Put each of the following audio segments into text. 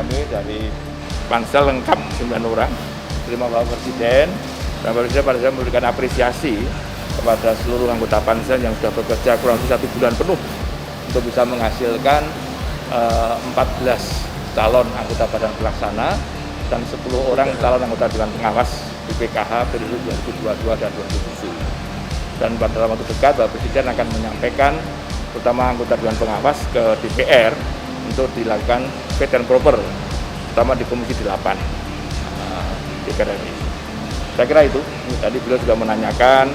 kami dari Pansel lengkap 9 orang, terima Bapak Presiden. Dan Bapak Presiden pada saya memberikan apresiasi kepada seluruh anggota Pansel yang sudah bekerja kurang lebih 1 bulan penuh untuk bisa menghasilkan 14 calon anggota Badan Pelaksana dan 10 orang calon anggota Dewan Pengawas di PKH periode 2022 dan 2027. Dan pada waktu dekat Bapak Presiden akan menyampaikan terutama anggota Dewan Pengawas ke DPR untuk dilakukan fit and proper, terutama di Komisi 8 DPR RI. Saya kira itu. Tadi beliau juga menanyakan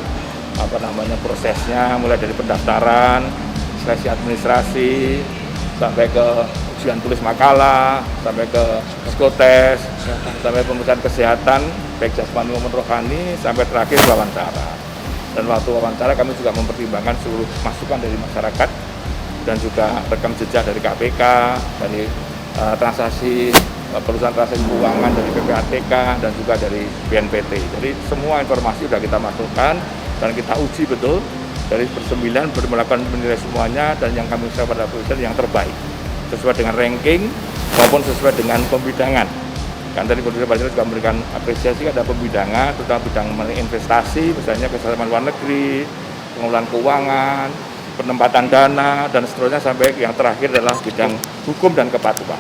prosesnya, mulai dari pendaftaran, seleksi administrasi, sampai ke ujian tulis makalah, sampai ke psikotes, sampai pemeriksaan kesehatan, baik jasmani maupun rohani, sampai terakhir wawancara. Dan waktu wawancara kami juga mempertimbangkan seluruh masukan dari masyarakat dan juga rekam jejak dari KPK, dari transaksi perusahaan transaksi keuangan dari PPATK dan juga dari BNPT. Jadi semua informasi sudah kita masukkan dan kita uji betul dari bersembilan melakukan menilai semuanya, dan yang kami usaha pada Presiden yang terbaik sesuai dengan ranking maupun sesuai dengan pembidangan. Kan tadi Presiden juga memberikan apresiasi ada pembidangan, terutama bidang investasi, misalnya kesehatan luar negeri, pengelolaan keuangan, penempatan dana, dan seterusnya, sampai yang terakhir adalah bidang hukum dan kepatuhan.